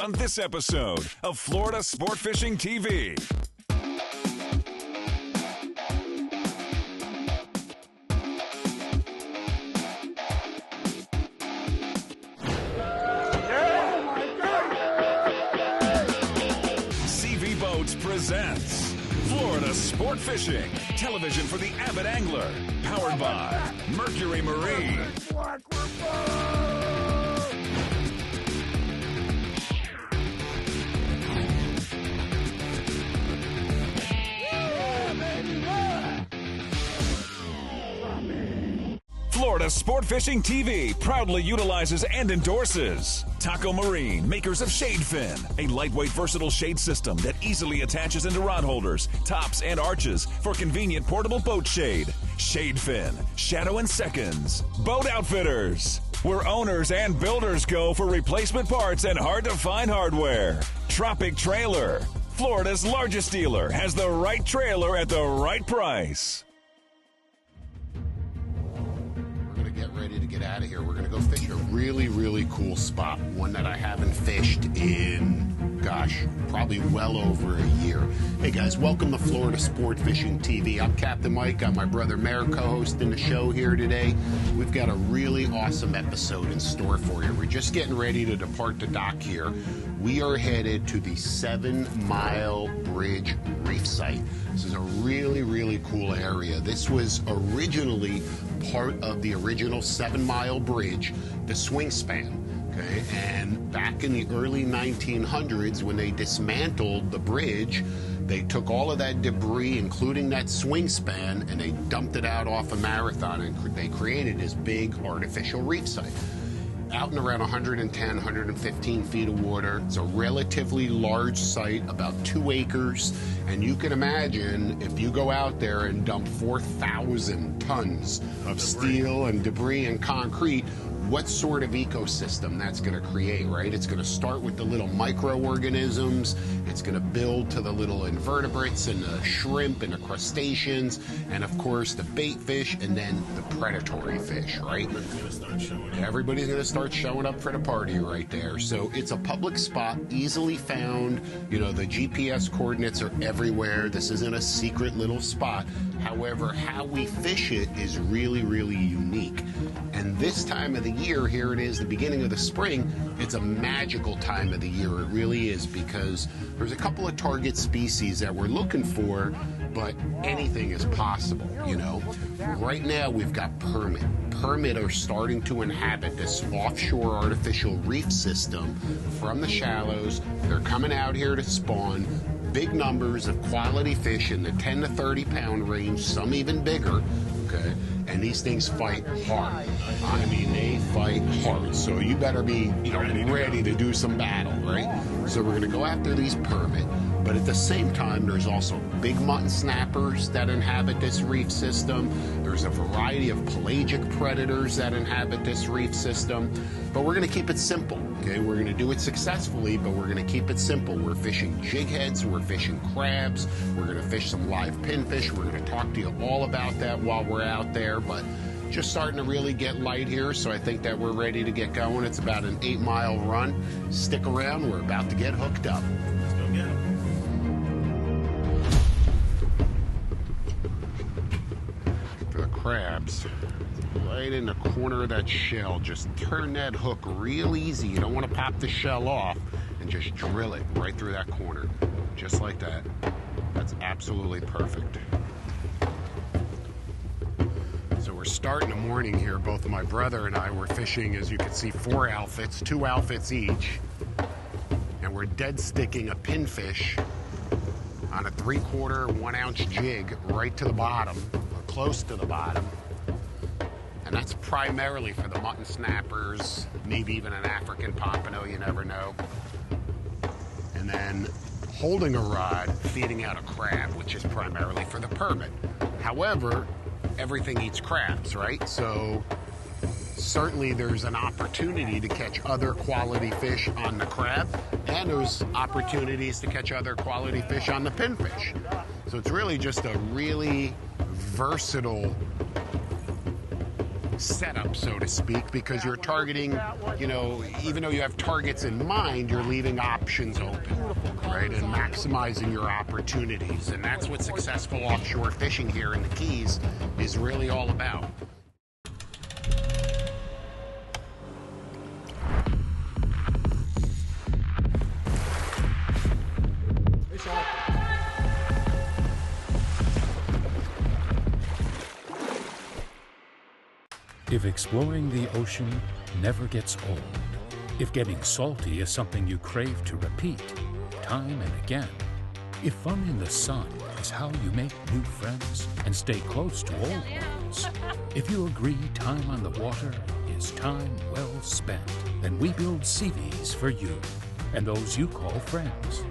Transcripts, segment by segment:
on this episode of Florida Sport Fishing TV. CV Boats presents Florida Sport Fishing, television for the avid angler, powered by Mercury Marine. Florida Sport Fishing TV proudly utilizes and endorses Taco Marine, makers of Shade Fin, a lightweight, versatile shade system that easily attaches into rod holders, tops, and arches for convenient portable boat shade. Shade Fin, shadow in seconds. Boat Outfitters, where owners and builders go for replacement parts and hard-to-find hardware. Tropic Trailer, Florida's largest dealer, has the right trailer at the right price. Ready to get out of here. We're going to go fish a really cool spot, one that I haven't fished in, gosh, probably well over a year. Hey guys, welcome to Florida Sport Fishing TV. I'm Captain Mike. Got my brother Meir co-hosting the show here today. We've got a really awesome episode in store for you. We're just getting ready to depart the dock here. We are headed to the 7 Mile Bridge reef site. This is a really cool area. This was originally part of the original 7 Mile Bridge, the swing span. Okay, and back in the early 1900s, when they dismantled the bridge, they took all of that debris, including that swing span, and they dumped it out off a Marathon, and they created this big artificial reef site. Out in around 110, 115 feet of water. It's a relatively large site, about 2 acres. And you can imagine if you go out there and dump 4,000 tons of steel and debris and concrete, what sort of ecosystem that's going to create, right? It's going to start with the little microorganisms. It's going to build to the little invertebrates and the shrimp and the crustaceans, and of course the bait fish, and then the predatory fish, right? Everybody's going to start showing up for the party right there. So it's a public spot, easily found. You know, the GPS coordinates are everywhere. This isn't a secret little spot. However, how we fish it is really unique. And this time of the year, here it is, the beginning of the spring, it's a magical time of the year. It really is, because there's a couple of target species that we're looking for, but anything is possible, you know. Right now, we've got permit. Permit are starting to inhabit this offshore artificial reef system from the shallows. They're coming out here to spawn. Big numbers of quality fish in the 10 to 30 pound range, some even bigger, okay? And these things fight hard. I mean, they fight hard. So you better be, you know, ready to do some battle, right? So we're gonna go after these permit. But at the same time, there's also big mutton snappers that inhabit this reef system. There's a variety of pelagic predators that inhabit this reef system. But we're gonna keep it simple, okay? We're gonna do it successfully, but we're gonna keep it simple. We're fishing jig heads, we're fishing crabs, we're gonna fish some live pinfish. We're gonna talk to you all about that while we're out there, but just starting to really get light here, so I think that we're ready to get going. It's about an 8-mile run. Stick around, we're about to get hooked up. Let's go get them. The crabs right in the corner of that shell. Just turn that hook real easy. You don't want to pop the shell off, and just drill it right through that corner, just like that. That's absolutely perfect. So we're starting the morning here. Both of my brother and I were fishing, as you can see, 4 outfits, 2 outfits each, and we're dead sticking a pinfish on a 3/4 1-ounce jig right to the bottom, or close to the bottom. And that's primarily for the mutton snappers, maybe even an African pompano, you never know. And then holding a rod, feeding out a crab, which is primarily for the permit. However, everything eats crabs, right? So certainly there's an opportunity to catch other quality fish on the crab, and there's opportunities to catch other quality fish on the pinfish. So it's really just a really versatile setup, so to speak, because you're targeting, you know, even though you have targets in mind, you're leaving options open, right, and maximizing your opportunities. And that's what successful offshore fishing here in the Keys is really all about. If exploring the ocean never gets old, if getting salty is something you crave to repeat time and again, if fun in the sun is how you make new friends and stay close to old ones, if you agree time on the water is time well spent, then we build CVs for you and those you call friends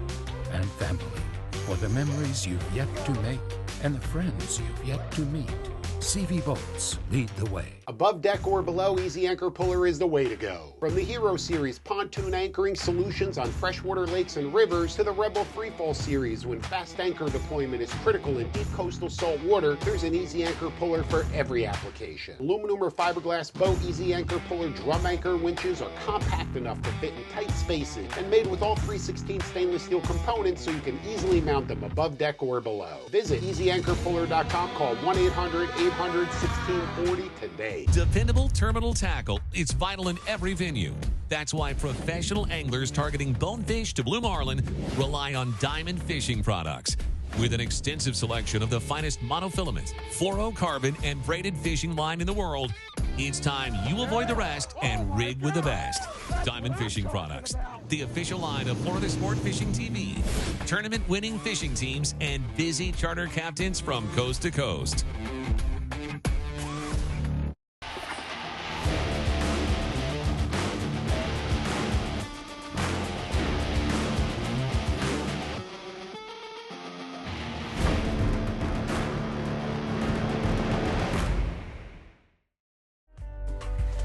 and family, for the memories you've yet to make and the friends you've yet to meet. CV Boats lead the way. Above deck or below, Easy Anchor Puller is the way to go. From the Hero Series pontoon anchoring solutions on freshwater lakes and rivers to the Rebel Freefall Series when fast anchor deployment is critical in deep coastal salt water, there's an Easy Anchor Puller for every application. Aluminum or fiberglass boat Easy Anchor Puller drum anchor winches are compact enough to fit in tight spaces and made with all 3/16 stainless steel components so you can easily mount them above deck or below. Visit EasyAnchorPuller.com, call 1-800-800-1640 today. Dependable terminal tackle. It's vital in every venue. That's why professional anglers targeting bonefish to blue marlin rely on Diamond Fishing products. With an extensive selection of the finest monofilament, fluorocarbon, and braided fishing line in the world, it's time you avoid the rest and rig with the best. Diamond Fishing products, the official line of Florida Sport Fishing TV, tournament-winning fishing teams, and busy charter captains from coast to coast.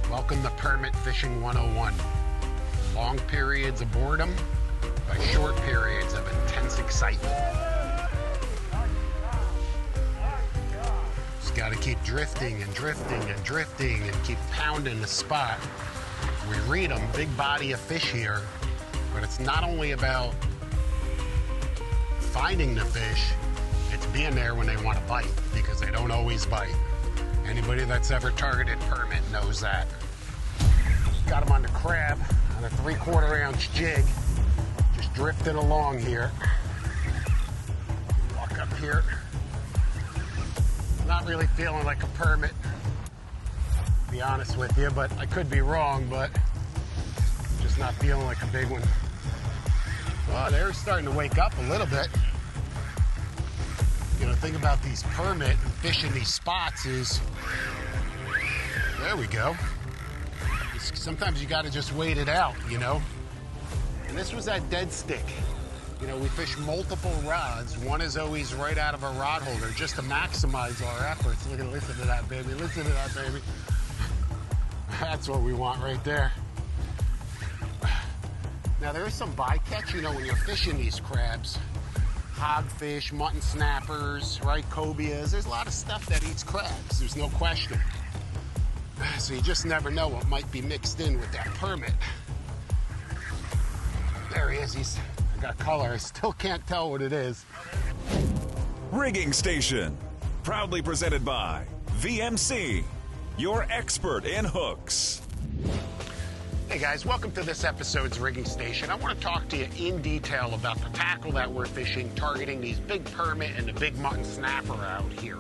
Welcome to Permit Fishing 101. Long periods of boredom by short periods of intense excitement. Just got to keep drifting and drifting and drifting and keep pounding the spot. We read them, big body of fish here, but it's not only about finding the fish, it's being there when they want to bite, because they don't always bite. Anybody that's ever targeted permit knows that. Got him on the crab on a 3/4 ounce jig, just drifting along here. Walk up here. Not really feeling like a permit, to be honest with you, but I could be wrong, but just not feeling like a big one. Oh, they're starting to wake up a little bit. You know, the thing about these permit and fishing these spots is, there we go. Sometimes you got to just wait it out, you know. And this was that dead stick. You know, we fish multiple rods. One is always right out of a rod holder just to maximize our efforts. Look at, listen to that, baby. Listen to that, baby. That's what we want right there. Now, there is some bycatch, you know, when you're fishing these crabs. Hogfish, mutton snappers, right, cobias. There's a lot of stuff that eats crabs. There's no question. So you just never know what might be mixed in with that permit. There he is. I got color. I still can't tell what it is. Rigging Station, proudly presented by VMC, your expert in hooks. Hey guys, welcome to this episode's Rigging Station. I want to talk to you in detail about the tackle that we're fishing, targeting these big permit and the big mutton snapper out here.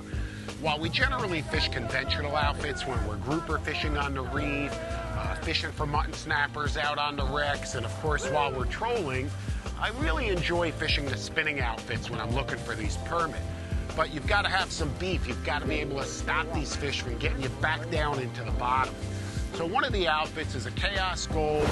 While we generally fish conventional outfits when we're grouper fishing on the reef, fishing for mutton snappers out on the wrecks, and of course while we're trolling, I really enjoy fishing the spinning outfits when I'm looking for these permit. But you've got to have some beef. You've got to be able to stop these fish from getting you back down into the bottom. So one of the outfits is a Chaos Gold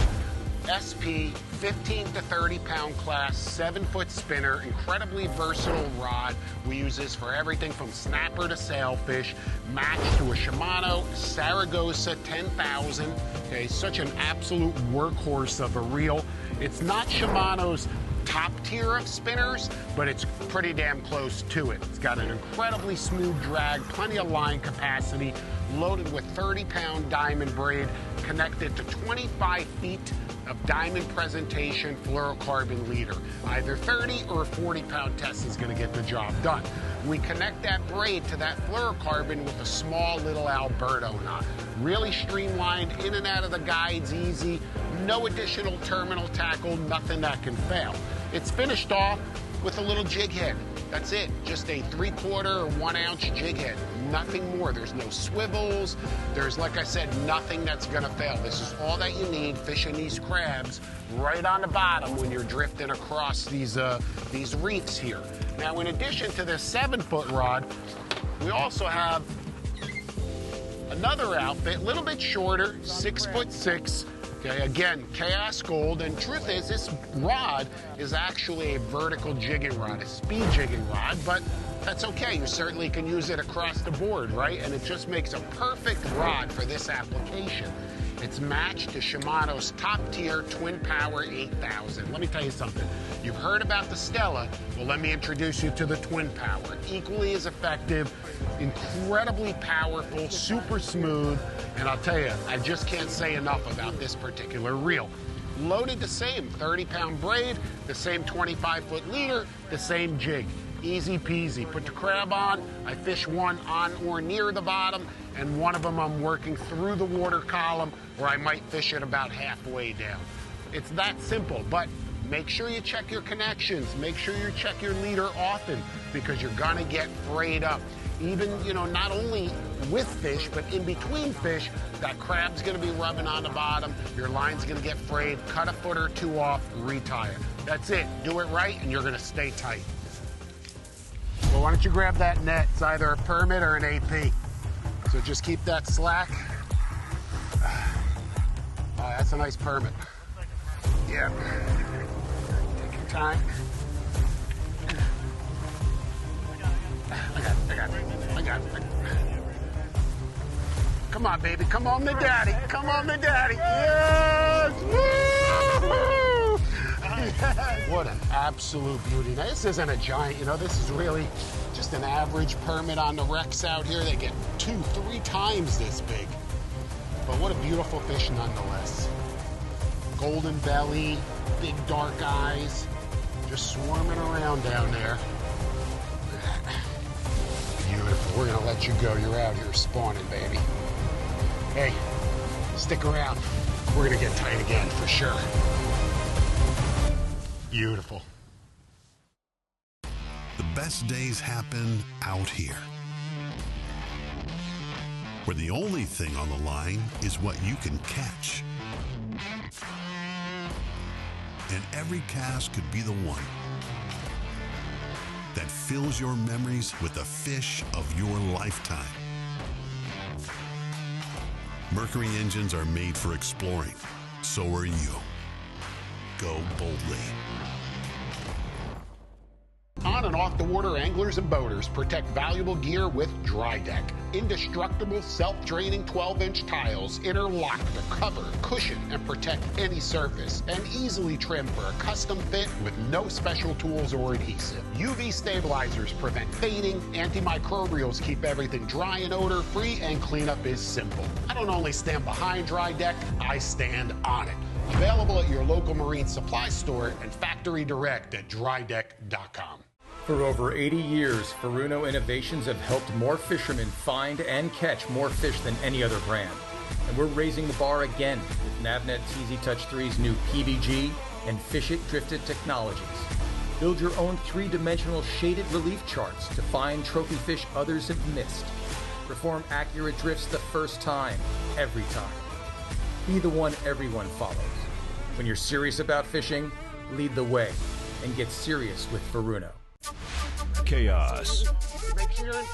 SP 15 to 30 pound class 7-foot spinner, incredibly versatile rod. We use this for everything from snapper to sailfish, matched to a Shimano Saragossa 10,000. Okay, such an absolute workhorse of a reel. It's not Shimano's top tier of spinners, but it's pretty damn close to it. It's got an incredibly smooth drag, plenty of line capacity, loaded with 30-pound diamond braid, connected to 25 feet of diamond presentation fluorocarbon leader. Either 30 or a 40-pound test is going to get the job done. We connect that braid to that fluorocarbon with a small little Alberto knot. Really streamlined, in and out of the guides easy, no additional terminal tackle, nothing that can fail. It's finished off with a little jig head. That's it, just a 3/4 or 1 ounce jig head. Nothing more. There's no swivels. There's, like I said, nothing that's gonna fail. This is all that you need fishing these crabs right on the bottom when you're drifting across these reefs here. Now, in addition to this 7-foot rod, we also have another outfit, a little bit shorter, 6'6". Okay, again, Chaos Gold, and truth is, this rod is actually a vertical jigging rod, a speed jigging rod, but that's okay. You certainly can use it across the board, right? And it just makes a perfect rod for this application. It's matched to Shimano's top-tier Twin Power 8000. Let me tell you something. You've heard about the Stella. Well, let me introduce you to the Twin Power. Equally as effective, incredibly powerful, super smooth, and I'll tell you, I just can't say enough about this particular reel. Loaded the same 30-pound braid, the same 25-foot leader, the same jig. Easy peasy. Put the crab on, I fish one on or near the bottom, and one of them I'm working through the water column, or I might fish it about halfway down. It's that simple, but make sure you check your connections. Make sure you check your leader often, because you're gonna get frayed up. Even, you know, not only with fish, but in between fish, that crab's gonna be rubbing on the bottom, your line's gonna get frayed, cut a foot or two off, retie it. That's it. Do it right, and you're gonna stay tight. Well, why don't you grab that net? It's either a permit or an AP. So just keep that slack. That's a nice permit. Yeah. Take your time. I got it. Come on, baby. Come on to daddy. Come on to daddy. Yes! Woo! What an absolute beauty. Now, this isn't a giant, you know, this is really just an average permit on the wrecks out here. They get 2-3 times this big. But what a beautiful fish nonetheless. Golden belly, big dark eyes, just swarming around down there. Beautiful. We're gonna let you go. You're out here spawning, baby. Hey, stick around. We're gonna get tight again for sure. Beautiful. The best days happen out here, where the only thing on the line is what you can catch. And every cast could be the one that fills your memories with the fish of your lifetime. Mercury engines are made for exploring. So are you. Go boldly. On and off the water, anglers and boaters protect valuable gear with Dry Deck. Indestructible, self-draining 12-inch tiles interlock to cover, cushion, and protect any surface, and easily trim for a custom fit with no special tools or adhesive. UV stabilizers prevent fading, antimicrobials keep everything dry and odor-free, and cleanup is simple. I don't only stand behind Dry Deck, I stand on it. Available at your local marine supply store and factory direct at drydeck.com. For over 80 years, Furuno Innovations have helped more fishermen find and catch more fish than any other brand. And we're raising the bar again with Navnet TZ Touch 3's new PBG and Fish It Drifted technologies. Build your own 3-dimensional shaded relief charts to find trophy fish others have missed. Perform accurate drifts the first time, every time. Be the one everyone follows. When you're serious about fishing, lead the way and get serious with Furuno. Chaos.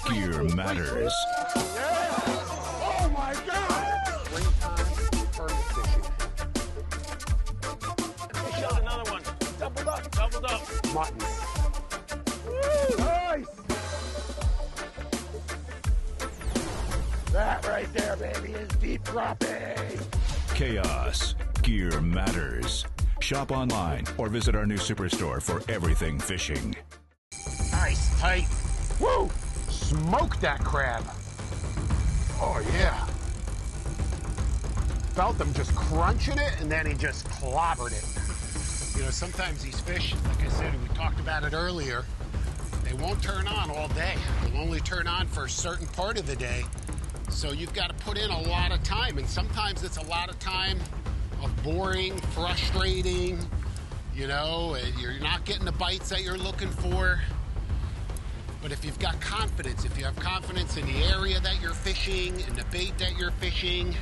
Gear matters. Yeah. Oh my God! Springtime permit fishing. We shot another one. Doubled up. Mutton. Woo, nice. That right there, baby, is deep cropping. Chaos. Gear matters. Shop online or visit our new superstore for everything fishing. Nice, tight. Woo! Smoke that crab. Oh, yeah. Felt him just crunching it, and then he just clobbered it. You know, sometimes these fish, like I said, we talked about it earlier, they won't turn on all day. They'll only turn on for a certain part of the day. So you've got to put in a lot of time, and sometimes it's a lot of time of boring, frustrating, you know, you're not getting the bites that you're looking for. But if you've got confidence, if you have confidence in the area that you're fishing, in the bait that you're fishing,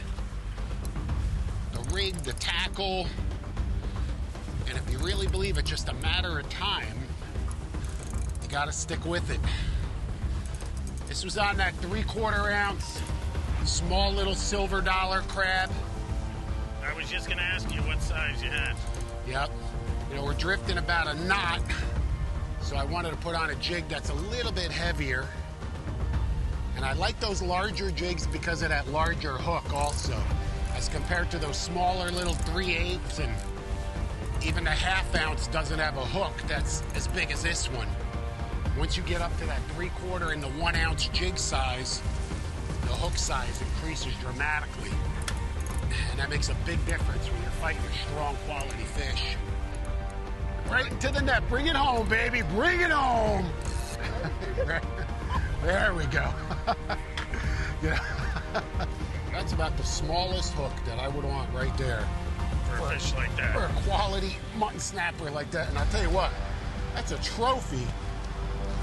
the rig, the tackle, and if you really believe it's just a matter of time, you got to stick with it. This was on that 3/4 ounce, small little silver dollar crab. I was just gonna ask you what size you had. Yep. You know, we're drifting about a knot, so I wanted to put on a jig that's a little bit heavier. And I like those larger jigs because of that larger hook also, as compared to those smaller little 3/8 and even the 1/2 ounce doesn't have a hook that's as big as this one. Once you get up to that 3/4 and the 1 ounce jig size, the hook size increases dramatically. And that makes a big difference when you're fighting a strong quality fish. Right into the net. Bring it home, baby. Bring it home. There we go. Yeah. That's about the smallest hook that I would want right there. For a fish like that. For a quality mutton snapper like that. And I'll tell you what, that's a trophy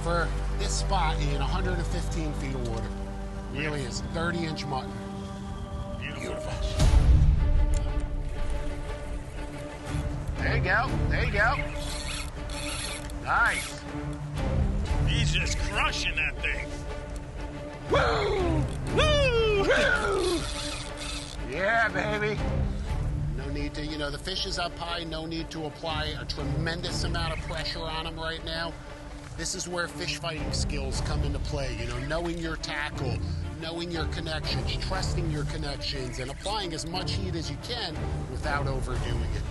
for this spot in 115 feet of water. Really is 30-inch mutton. Beautiful. There you go. There you go. Nice. He's just crushing that thing. Woo! Woo! Woo! Yeah, baby. No need to, you know, the fish is up high. No need to apply a tremendous amount of pressure on them right now. This is where fish fighting skills come into play. You know, knowing your tackle, knowing your connections, trusting your connections, and applying as much heat as you can without overdoing it.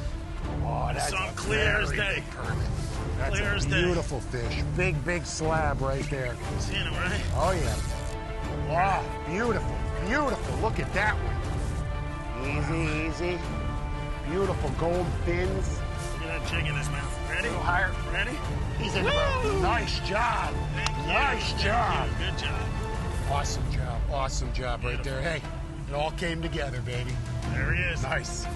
Oh, that's Some clear as day. That's Clear a as day. beautiful fish. Big, big slab right there. Seen him, right? Oh, yeah. Wow, beautiful, beautiful. Look at that one. Easy, easy. Beautiful gold fins. Look at that jig in his mouth. Ready? A little higher. Ready? He's in the boat. Nice job. Nice job. Good job. Awesome job. Awesome job right there. Hey, it all came together, baby. There he is. Nice.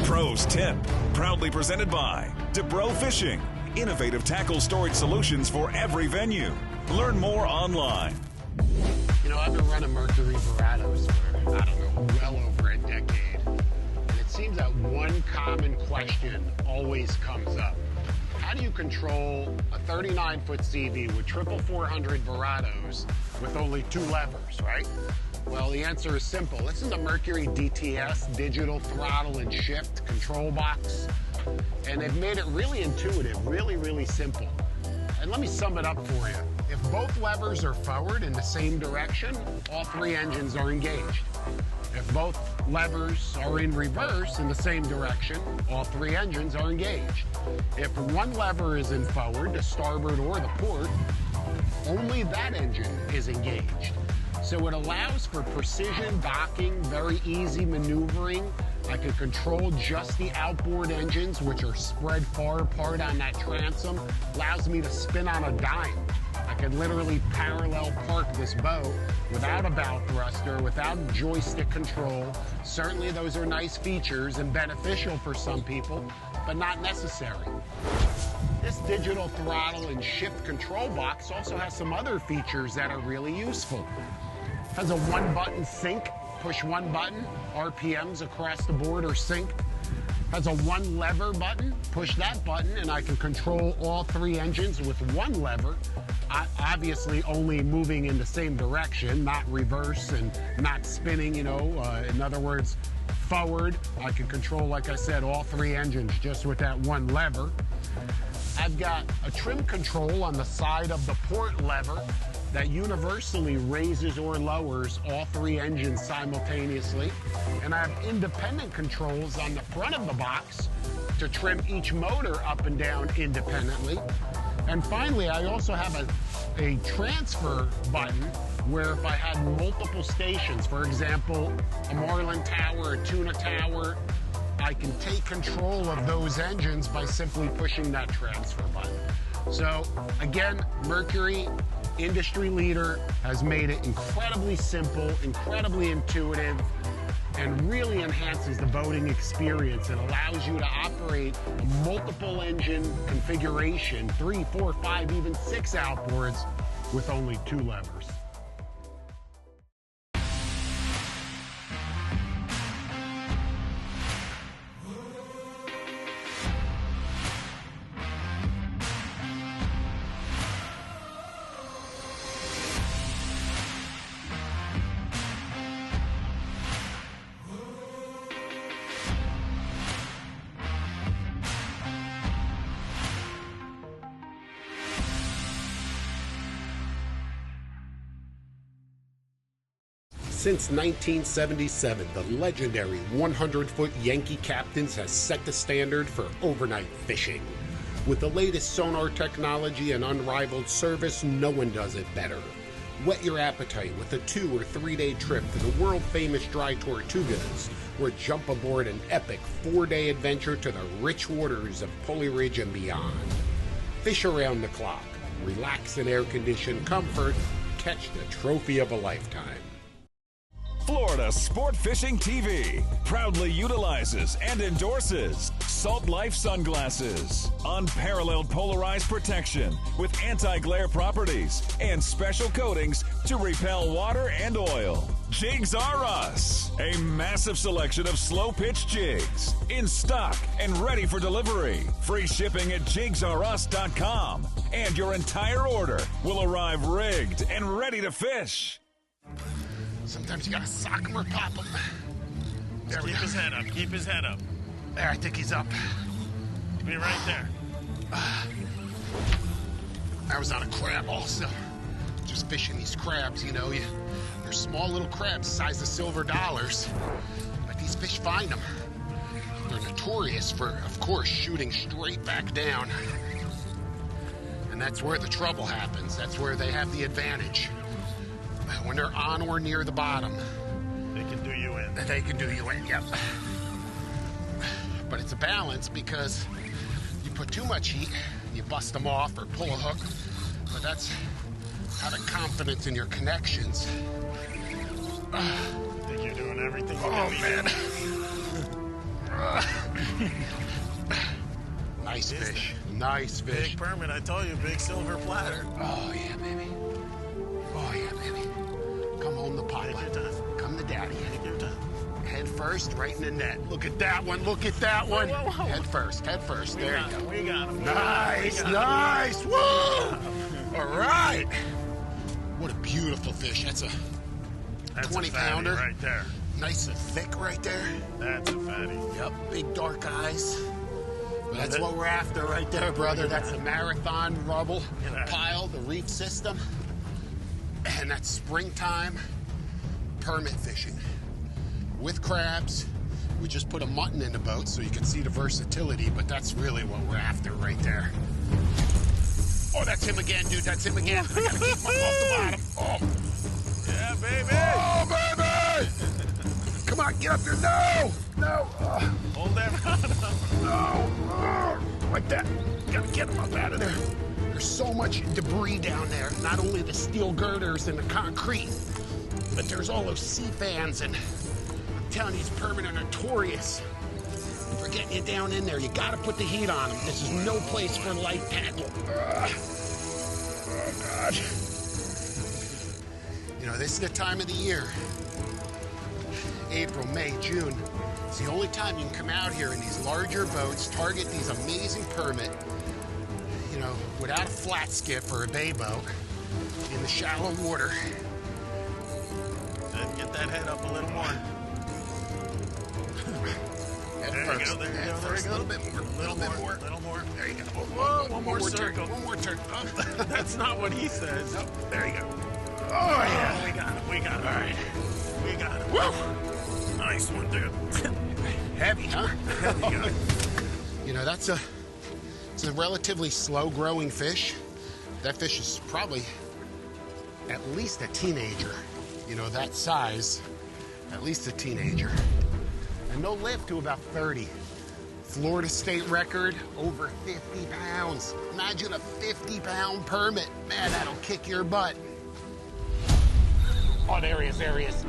Pros Tip, proudly presented by DeBro Fishing. Innovative tackle storage solutions for every venue. Learn more online. You know, I've been running Mercury Verados for, I don't know, well over a decade. And it seems that one common question always comes up. How do you control a 39-foot CV with 400 Verados with only 2 levers, right? Well, the answer is simple. This is a Mercury DTS, digital throttle and shift control box. And they've made it really intuitive, really, really simple. And let me sum it up for you. If both levers are forward in the same direction, all 3 engines are engaged. If both levers are in reverse in the same direction, all 3 engines are engaged. If one lever is in forward, the starboard or the port, only that engine is engaged. So it allows for precision docking, very easy maneuvering. I can control just the outboard engines, which are spread far apart on that transom. Allows me to spin on a dime. I can literally parallel park this boat without a bow thruster, without joystick control. Certainly those are nice features and beneficial for some people, but not necessary. This digital throttle and shift control box also has some other features that are really useful. It has a 1-button sync, push 1 button, RPMs across the board are synced. Has a 1-lever button, push that button, and I can control all 3 engines with 1 lever. Obviously only moving in the same direction, not reverse and not spinning, you know. In other words, forward, I can control, like I said, all 3 engines just with that 1 lever. I've got a trim control on the side of the port lever. that universally raises or lowers all three engines simultaneously. And I have independent controls on the front of the box to trim each motor up and down independently. And finally, I also have a transfer button where if I had multiple stations, for example, a marlin tower, a tuna tower, I can take control of those engines by simply pushing that transfer button. So again, Mercury, industry leader, has made it incredibly simple, incredibly intuitive, and really enhances the boating experience and allows you to operate a multiple engine configuration, 3, 4, 5, even 6 outboards with only 2 levers. Since 1977, the legendary 100-foot Yankee Captains has set the standard for overnight fishing. With the latest sonar technology and unrivaled service, no one does it better. Whet your appetite with a 2- or 3-day trip to the world-famous Dry Tortugas, or jump aboard an epic 4-day adventure to the rich waters of Pulley Ridge and beyond. Fish around the clock, relax in air-conditioned comfort, catch the trophy of a lifetime. Florida Sport Fishing TV proudly utilizes and endorses Salt Life sunglasses, unparalleled polarized protection with anti-glare properties and special coatings to repel water and oil. Jigs R Us, a massive selection of slow pitch jigs in stock and ready for delivery. Free shipping at jigsrus.com, and your entire order will arrive rigged and ready to fish. Sometimes you gotta sock him or pop him. There we go. Keep his head up. Keep his head up. There, I think he's up. Be right there. I was on a crab also. Just fishing these crabs, you know. They're small little crabs, size of silver dollars. But these fish find them. They're notorious for, of course, shooting straight back down. And that's where the trouble happens. That's where they have the advantage. When they're on or near the bottom, They can do you in. they can do you in, yep. But it's a balance because you put too much heat, you bust them off or pull a hook. But that's having confidence in your connections. I think you're doing everything you Oh, can. man. Nice fish. Nice fish. Big permit, I told you, big silver platter. Oh, yeah, baby. Oh, yeah, baby. Come home to Papa. Take your time. Come to Daddy. Take your time. Head first, right in the net. Look at that one. Look at that one. Whoa, whoa, whoa. Head first. Head first. There you go. We got him. Nice. Nice. Woo! All right. What a beautiful fish. That's a That's 20 a fatty pounder. right there. Nice and thick right there. That's a fatty. Yep. Big dark eyes. That's it. what we're after right there, brother. That's a marathon rubble at that. pile, the reef system. And that's springtime permit fishing with crabs. We just put a mutton in the boat so you can see the versatility, but that's really what we're after right there. Oh, that's him again, dude. That's him again. I gotta keep him off the bottom. Oh. Yeah, baby. Oh, baby! Come on, get up here. No! No! Hold that rod up. No! Like that. Gotta get him up out of there. There's so much debris down there. Not only the steel girders and the concrete, but there's all those sea fans, and I'm telling you, these permit are notorious for getting you down in there. You gotta put the heat on them. This is no place for light tackle. Oh, God. You know, this is the time of the year. April, May, June. It's the only time you can come out here in these larger boats, target these amazing permit, you know, without a flat skip or a bay boat, in the shallow water. And get that head up a little more. Head There first. you go, there you Head go, there first. you A go. little bit more. A little bit more. Little more. There you go. Whoa, one more turn. circle. One more turn. Oh. That's not what he says. Oh, there you go. Oh, yeah. We got it. We got it. All right. We got it. Woo! Nice one, dude. Heavy, huh? Heavy guy. You know, it's a relatively slow-growing fish. That fish is probably at least a teenager. You know, that size, at least a teenager. And they'll live to about 30. Florida state record, over 50 pounds. Imagine a 50-pound permit. Man, that'll kick your butt. Oh, there he is, there he is.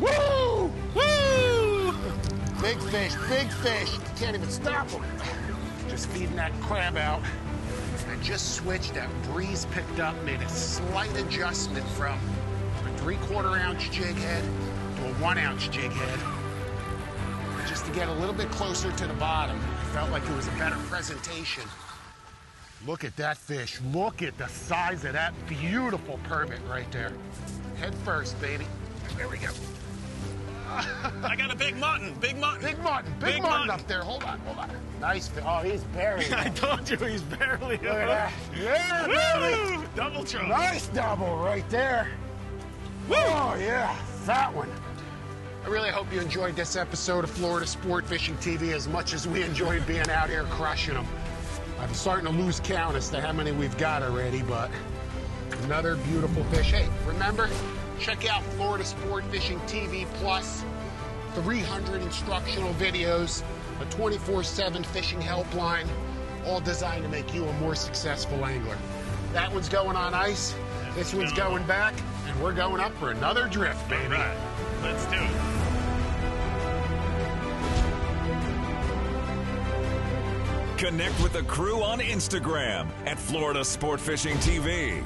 Woo! Woo! Big fish, big fish. Can't even stop him. Just feeding that crab out. I just switched. That breeze picked up, made a slight adjustment from a 3/4 ounce jig head to a 1 ounce jig head. Just to get a little bit closer to the bottom. I felt like it was a better presentation. Look at that fish. Look at the size of that beautiful permit right there. Head first, baby. There we go. I got a big mutton. Big mutton. Big mutton. Big mutton up there. Hold on, hold on. Nice fish. Oh, he's barely. I told you he's barely Look at that. Yeah, baby. Woo! Double trouble. Nice double right there. Woo! Oh, yeah. That one. I really hope you enjoyed this episode of Florida Sport Fishing TV as much as we enjoyed being out here crushing them. I'm starting to lose count as to how many we've got already, but another beautiful fish. Hey, remember, check out Florida Sport Fishing TV Plus, 300 instructional videos, a 24/7 fishing helpline, all designed to make you a more successful angler. That one's going on ice, this one's going back, and we're going up for another drift, baby. All right. Let's do it. Connect with the crew on Instagram at Florida Sport Fishing TV.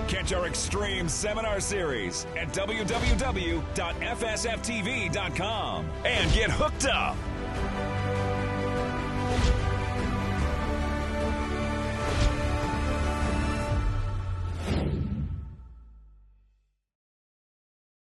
Catch our extreme seminar series at www.fsftv.com and get hooked up.